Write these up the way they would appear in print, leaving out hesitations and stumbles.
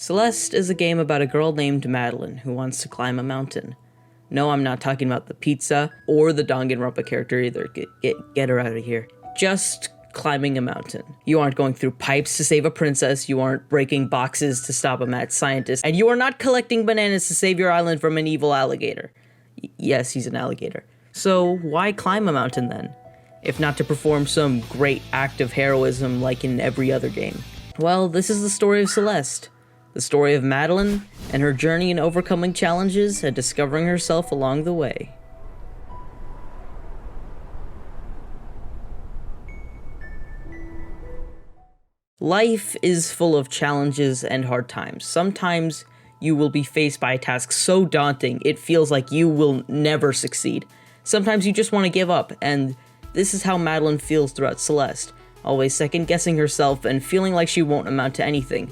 Celeste is a game about a girl named Madeline who wants to climb a mountain. No, I'm not talking about the pizza or the Danganronpa character either. Get her out of here. Just climbing a mountain. You aren't going through pipes to save a princess, you aren't breaking boxes to stop a mad scientist, and you are not collecting bananas to save your island from an evil alligator. Yes, he's an alligator. So why climb a mountain then? If not to perform some great act of heroism like in every other game. Well, this is the story of Celeste. The story of Madeline and her journey in overcoming challenges and discovering herself along the way. Life is full of challenges and hard times. Sometimes you will be faced by a task so daunting it feels like you will never succeed. Sometimes you just want to give up, and this is how Madeline feels throughout Celeste, always second-guessing herself and feeling like she won't amount to anything.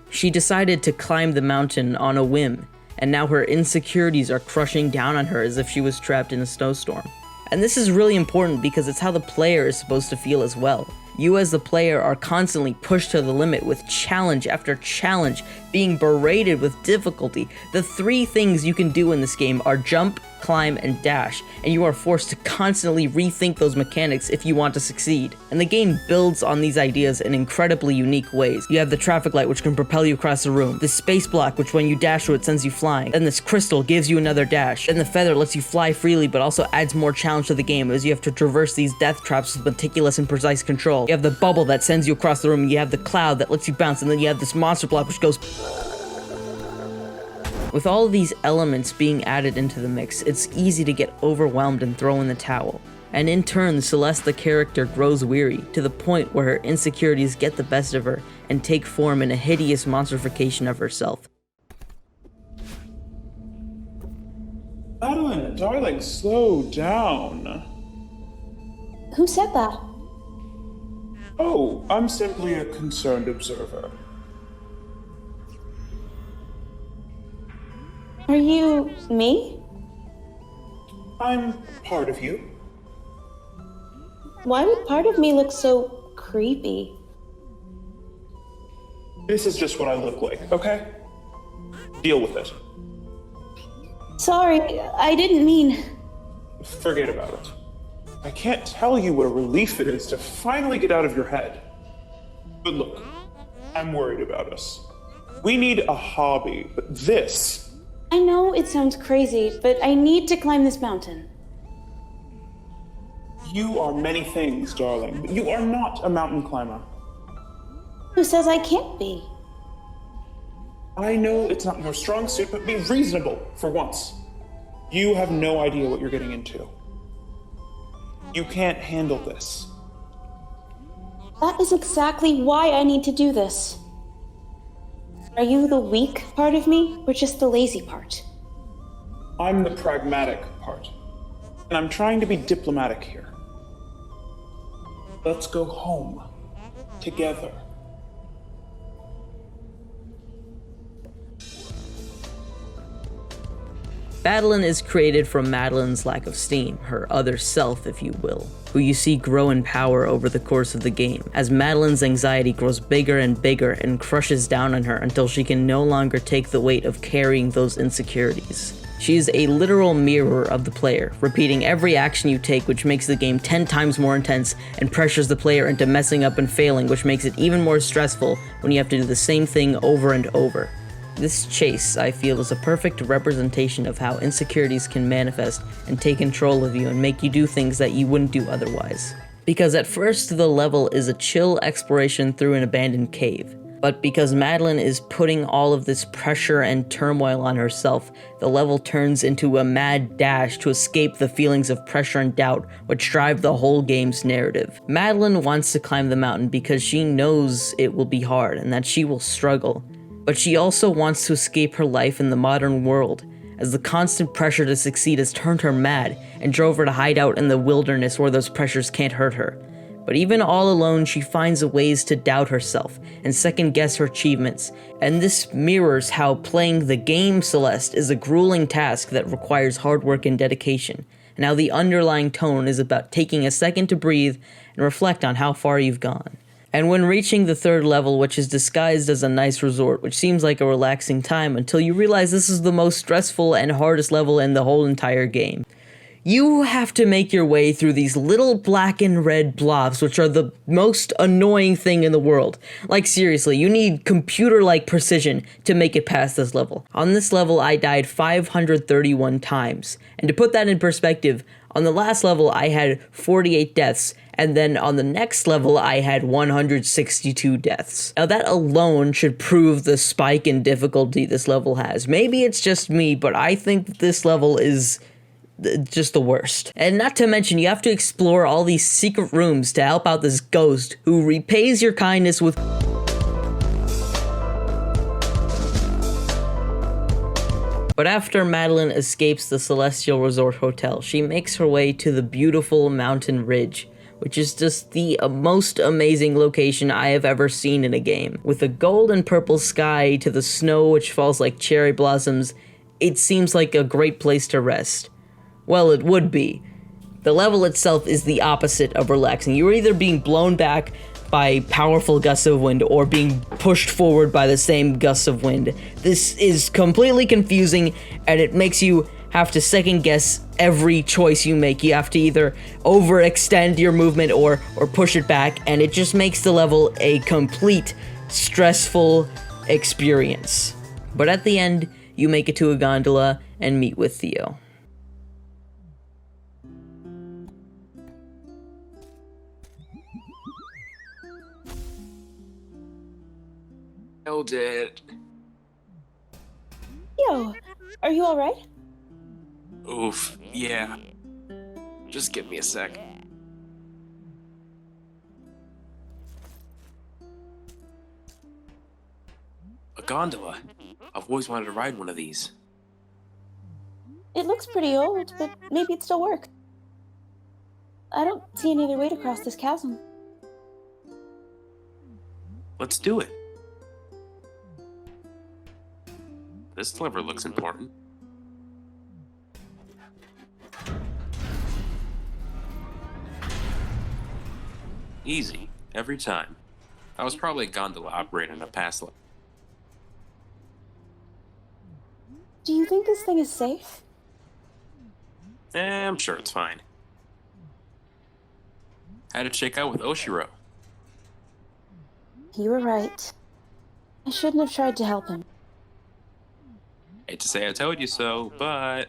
She decided to climb the mountain on a whim, and now her insecurities are crushing down on her as if she was trapped in a snowstorm. And this is really important because it's how the player is supposed to feel as well. You as the player are constantly pushed to the limit with challenge after challenge, being berated with difficulty. The three things you can do in this game are jump, climb, and dash, and you are forced to constantly rethink those mechanics if you want to succeed. And the game builds on these ideas in incredibly unique ways. You have the traffic light, which can propel you across the room, the space block, which when you dash through it sends you flying, then this crystal gives you another dash, then the feather lets you fly freely but also adds more challenge to the game as you have to traverse these death traps with meticulous and precise control. You have the bubble that sends you across the room, you have the cloud that lets you bounce, and then you have this monster block which goes. With all of these elements being added into the mix, it's easy to get overwhelmed and throw in the towel. And in turn, Celeste the character grows weary, to the point where her insecurities get the best of her and take form in a hideous monsterification of herself. Madeline, darling, slow down. Who said that? Oh, I'm simply a concerned observer. Are you me? I'm part of you. Why would part of me look so creepy? This is just what I look like, okay? Deal with it. Sorry, I didn't mean... Forget about it. I can't tell you what a relief it is to finally get out of your head. But look, I'm worried about us. We need a hobby, but this... I know it sounds crazy, but I need to climb this mountain. You are many things, darling, but you are not a mountain climber. Who says I can't be? I know it's not your strong suit, but be reasonable for once. You have no idea what you're getting into. You can't handle this. That is exactly why I need to do this. Are you the weak part of me, or just the lazy part? I'm the pragmatic part, and I'm trying to be diplomatic here. Let's go home, together. Madeline is created from Madeline's lack of steam, her other self if you will, who you see grow in power over the course of the game, as Madeline's anxiety grows bigger and bigger and crushes down on her until she can no longer take the weight of carrying those insecurities. She is a literal mirror of the player, repeating every action you take, which makes the game 10 times more intense and pressures the player into messing up and failing, which makes it even more stressful when you have to do the same thing over and over. This chase, I feel, is a perfect representation of how insecurities can manifest and take control of you and make you do things that you wouldn't do otherwise. Because at first the level is a chill exploration through an abandoned cave, but because Madeline is putting all of this pressure and turmoil on herself, the level turns into a mad dash to escape the feelings of pressure and doubt which drive the whole game's narrative. Madeline wants to climb the mountain because she knows it will be hard and that she will struggle. But she also wants to escape her life in the modern world, as the constant pressure to succeed has turned her mad and drove her to hide out in the wilderness where those pressures can't hurt her. But even all alone, she finds ways to doubt herself and second-guess her achievements, and this mirrors how playing the game Celeste is a grueling task that requires hard work and dedication, and how the underlying tone is about taking a second to breathe and reflect on how far you've gone. And when reaching the third level, which is disguised as a nice resort, which seems like a relaxing time until you realize this is the most stressful and hardest level in the whole entire game. You have to make your way through these little black and red blobs, which are the most annoying thing in the world. Like seriously, you need computer-like precision to make it past this level. On this level, I died 531 times. And to put that in perspective, on the last level, I had 48 deaths, and then on the next level, I had 162 deaths. Now that alone should prove the spike in difficulty this level has. Maybe it's just me, but I think this level is just the worst. And not to mention, you have to explore all these secret rooms to help out this ghost who repays your kindness with... But after Madeline escapes the Celestial Resort Hotel, she makes her way to the beautiful mountain ridge, which is just the most amazing location I have ever seen in a game. With a gold and purple sky to the snow which falls like cherry blossoms, it seems like a great place to rest. Well, it would be. The level itself is the opposite of relaxing. You are either being blown back by powerful gusts of wind or being pushed forward by the same gusts of wind. This is completely confusing, and it makes you have to second guess every choice you make. You have to either overextend your movement or push it back, and it just makes the level a complete stressful experience. But at the end, you make it to a gondola and meet with Theo. Held it. Yo, are you alright? Oof, yeah. Just give me a sec. A gondola. I've always wanted to ride one of these. It looks pretty old, but maybe it still works. I don't see any other way to cross this chasm. Let's do it. This lever looks important. Easy, every time. I was probably a gondola operator in a past life. Do you think this thing is safe? I'm sure it's fine. How'd it shake out with Oshiro? You were right. I shouldn't have tried to help him. Hate to say I told you so, but...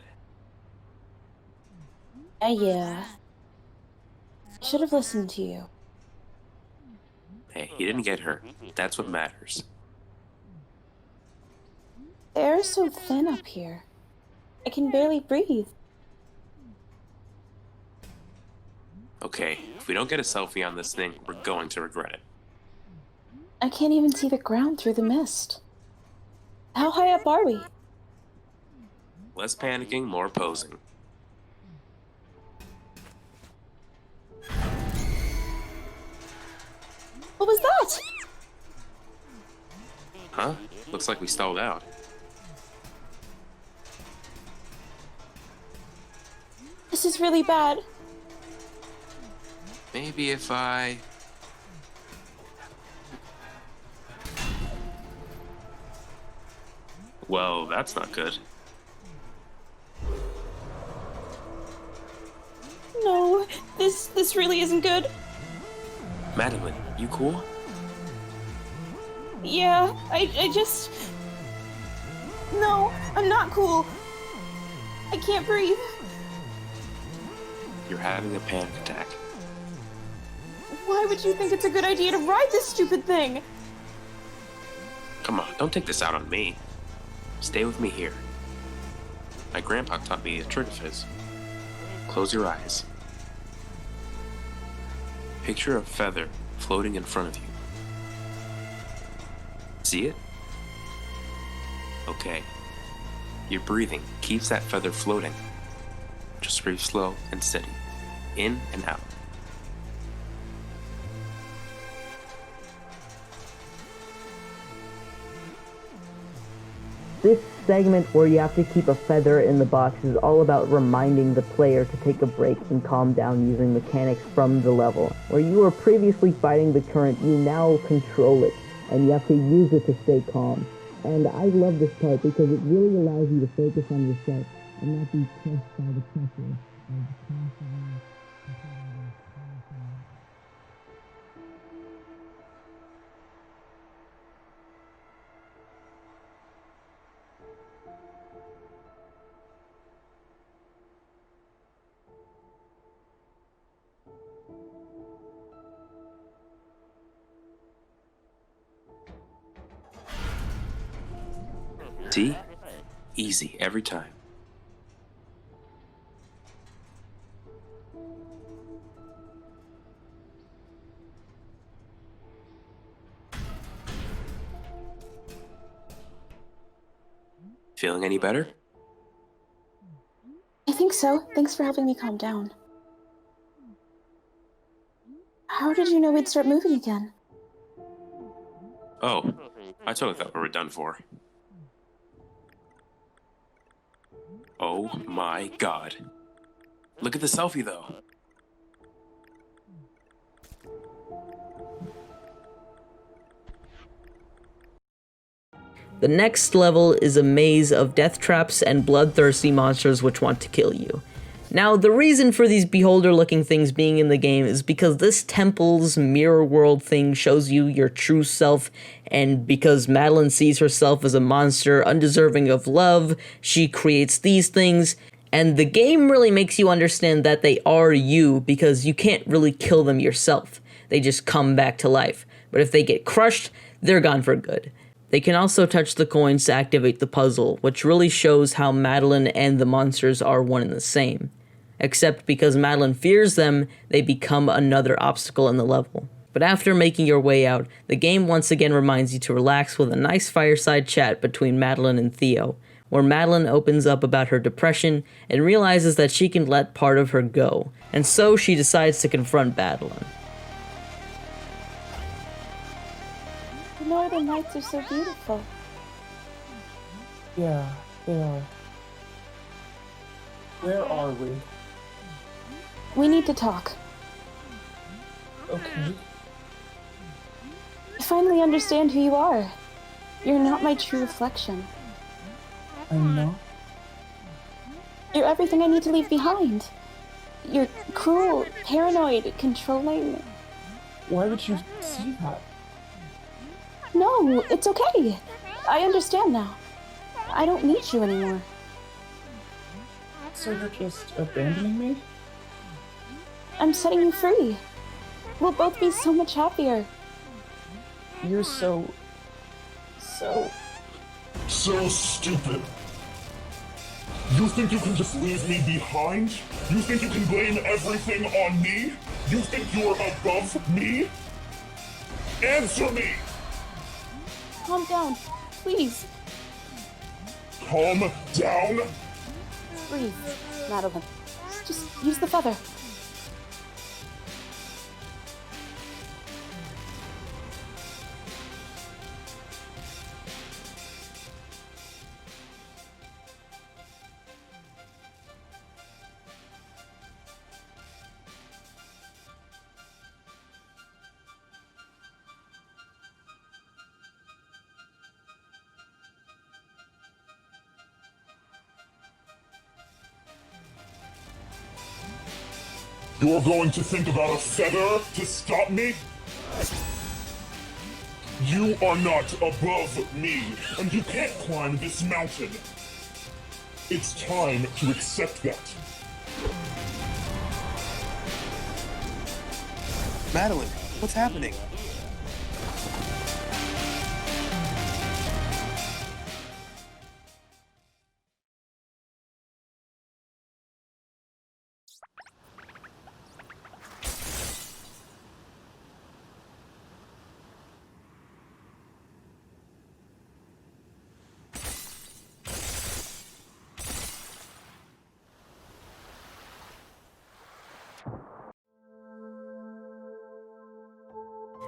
Yeah. I should have listened to you. Hey, he didn't get hurt. That's what matters. The air is so thin up here. I can barely breathe. Okay, if we don't get a selfie on this thing, we're going to regret it. I can't even see the ground through the mist. How high up are we? Less panicking, more posing. What was that? Huh? Looks like we stalled out. This is really bad. Maybe if I... Well, that's not good. No, this really isn't good. Madeline, you cool? Yeah, I just... No, I'm not cool. I can't breathe. You're having a panic attack. Why would you think it's a good idea to ride this stupid thing? Come on, don't take this out on me. Stay with me here. My grandpa taught me a trick of his. Close your eyes. Picture a feather floating in front of you. See it? Okay. Your breathing keeps that feather floating. Just breathe slow and steady. In and out. This segment where you have to keep a feather in the box is all about reminding the player to take a break and calm down using mechanics from the level. Where you were previously fighting the current, you now control it, and you have to use it to stay calm. And I love this part because it really allows you to focus on yourself and not be crushed by the pressure of constantly. See? Easy every time. Feeling any better? I think so. Thanks for helping me calm down. How did you know we'd start moving again? Oh, I totally thought we were done for. Oh my god. Look at the selfie though. The next level is a maze of death traps and bloodthirsty monsters which want to kill you. Now, the reason for these beholder-looking things being in the game is because this temple's mirror world thing shows you your true self, and because Madeline sees herself as a monster undeserving of love, she creates these things, and the game really makes you understand that they are you because you can't really kill them yourself. They just come back to life. But if they get crushed, they're gone for good. They can also touch the coins to activate the puzzle, which really shows how Madeline and the monsters are one and the same. Except because Madeline fears them, they become another obstacle in the level. But after making your way out, the game once again reminds you to relax with a nice fireside chat between Madeline and Theo, where Madeline opens up about her depression and realizes that she can let part of her go, and so she decides to confront Madeline. The northern lights are so beautiful. Yeah, they are. Where are we? We need to talk. Okay. I finally understand who you are. You're not my true reflection. I'm not. You're everything I need to leave behind. You're cruel, paranoid, controlling. Why would you say that? No, it's okay. I understand now. I don't need you anymore. So you're just abandoning me? I'm setting you free. We'll both be so much happier. You're so stupid. You think you can just leave me behind? You think you can blame everything on me? You think you're above me? Answer me! Calm down, please. Calm down? Breathe, Madeline. Just use the feather. You're going to think about a feather to stop me? You are not above me, and you can't climb this mountain. It's time to accept that. Madeline, what's happening?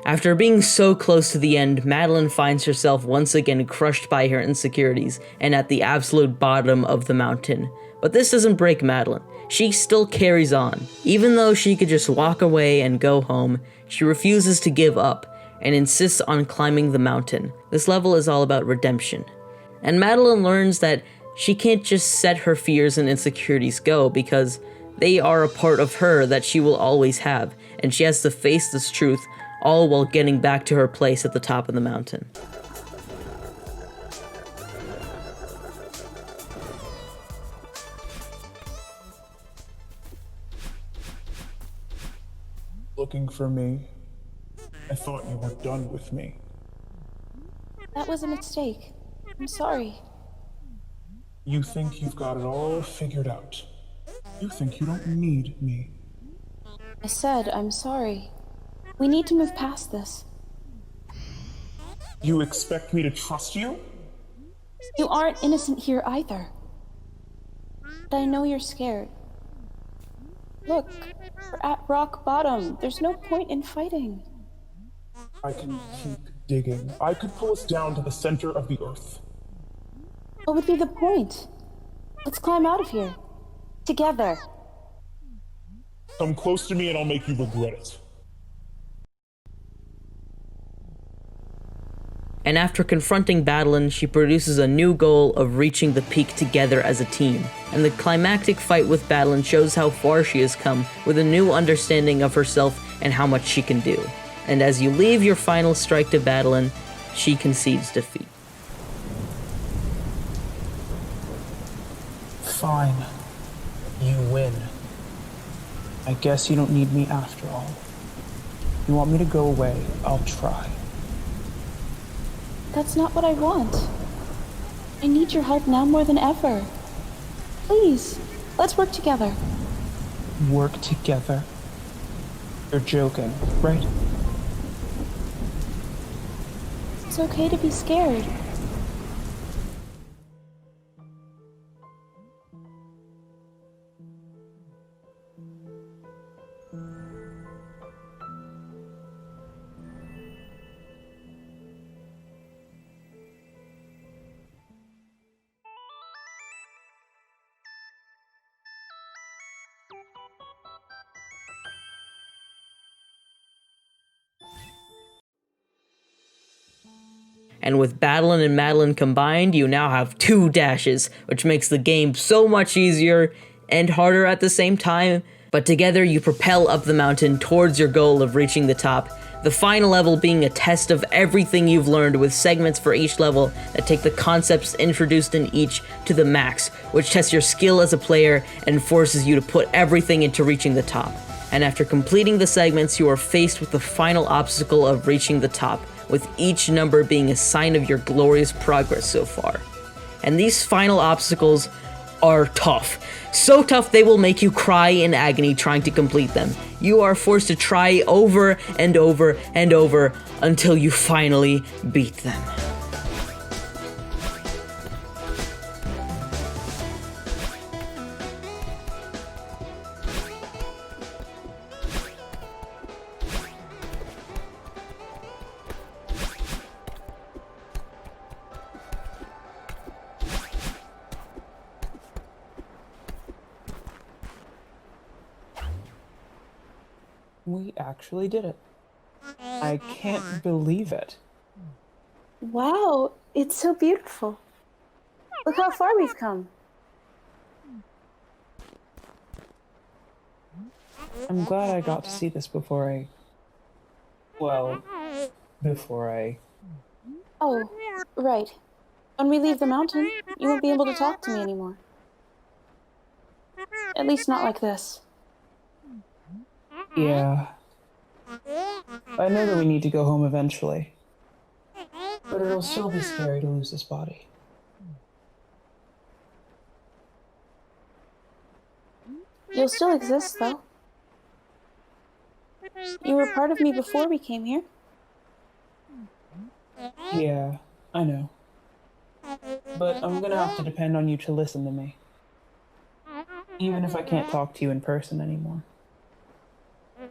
After being so close to the end, Madeline finds herself once again crushed by her insecurities and at the absolute bottom of the mountain. But this doesn't break Madeline. She still carries on. Even though she could just walk away and go home, she refuses to give up and insists on climbing the mountain. This level is all about redemption. And Madeline learns that she can't just set her fears and insecurities go because they are a part of her that she will always have, and she has to face this truth all while getting back to her place at the top of the mountain. Looking for me? I thought you were done with me. That was a mistake. I'm sorry. You think you've got it all figured out. You think you don't need me. I said I'm sorry. We need to move past this. You expect me to trust you? You aren't innocent here either. But I know you're scared. Look, we're at rock bottom. There's no point in fighting. I can keep digging. I could pull us down to the center of the earth. What would be the point? Let's climb out of here. Together. Come close to me and I'll make you regret it. And after confronting Madeline, she produces a new goal of reaching the peak together as a team. And the climactic fight with Madeline shows how far she has come with a new understanding of herself and how much she can do. And as you leave your final strike to Madeline, she concedes defeat. Fine. You win. I guess you don't need me after all. You want me to go away, I'll try. That's not what I want. I need your help now more than ever. Please, let's work together. Work together? You're joking, right? It's okay to be scared. And with Madeline and Madeline combined, you now have 2 dashes, which makes the game so much easier and harder at the same time. But together you propel up the mountain towards your goal of reaching the top, the final level being a test of everything you've learned with segments for each level that take the concepts introduced in each to the max, which tests your skill as a player and forces you to put everything into reaching the top. And after completing the segments, you are faced with the final obstacle of reaching the top, with each number being a sign of your glorious progress so far. And these final obstacles are tough. So tough they will make you cry in agony trying to complete them. You are forced to try over and over and over until you finally beat them. We actually did it. I can't believe it. Wow, it's so beautiful. Look how far we've come. I'm glad I got to see this before I... Oh, right. When we leave the mountain, you won't be able to talk to me anymore. At least not like this. Yeah. I know that we need to go home eventually. But it'll still be scary to lose this body. You'll still exist, though. You were part of me before we came here. Yeah, I know. But I'm gonna have to depend on you to listen to me. Even if I can't talk to you in person anymore.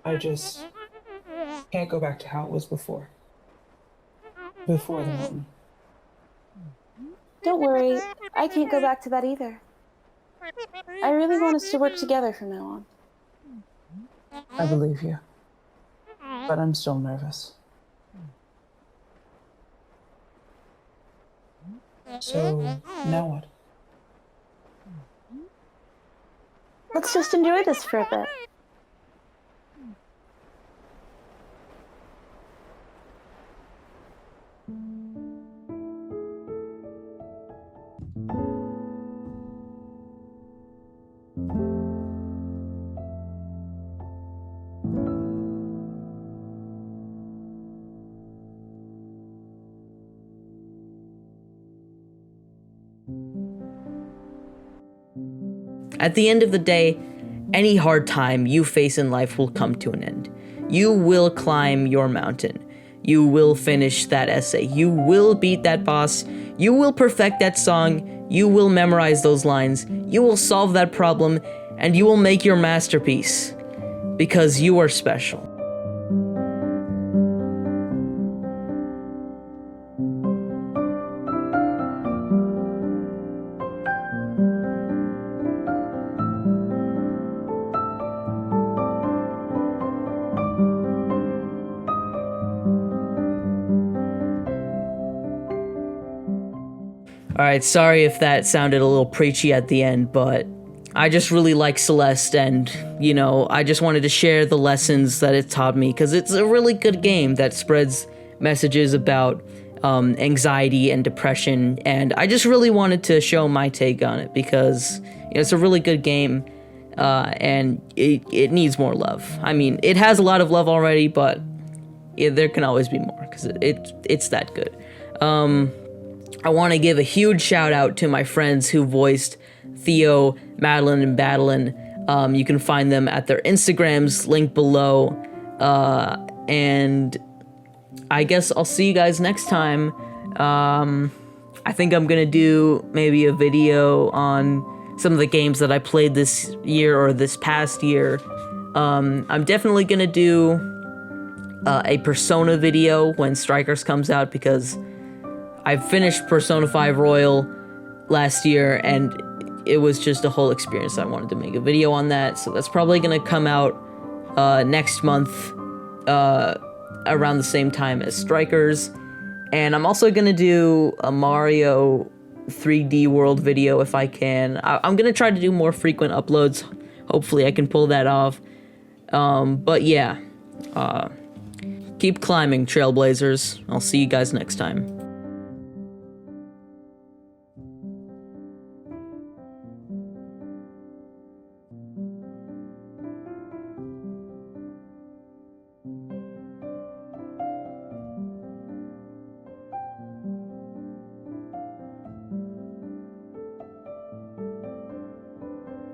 I just Can't go back to how it was before. Before the mountain. Don't worry, I can't go back to that either. I really want us to work together from now on. I believe you. But I'm still nervous. So, now what? Let's just enjoy this for a bit. At the end of the day, any hard time you face in life will come to an end. You will climb your mountain. You will finish that essay. You will beat that boss. You will perfect that song. You will memorize those lines. You will solve that problem, and you will make your masterpiece. Because you are special. Alright, sorry if that sounded a little preachy at the end, but I just really like Celeste, and, you know, I just wanted to share the lessons that it taught me, because it's a really good game that spreads messages about anxiety and depression, and I just really wanted to show my take on it, because it's a really good game, and it needs more love. I mean, it has a lot of love already, but there can always be more, because it's that good. I want to give a huge shout out to my friends who voiced Theo, Madeline, and Madeline. You can find them at their Instagrams, linked below. And I guess I'll see you guys next time. I think I'm gonna do maybe a video on some of the games that I played this year or this past year. I'm definitely gonna do a Persona video when Strikers comes out, because I finished Persona 5 Royal last year, and it was just a whole experience. I wanted to make a video on that, so that's probably gonna come out next month, around the same time as Strikers. And I'm also gonna do a Mario 3D World video if I can. I'm gonna try to do more frequent uploads. Hopefully I can pull that off. But yeah, keep climbing, Trailblazers. I'll see you guys next time.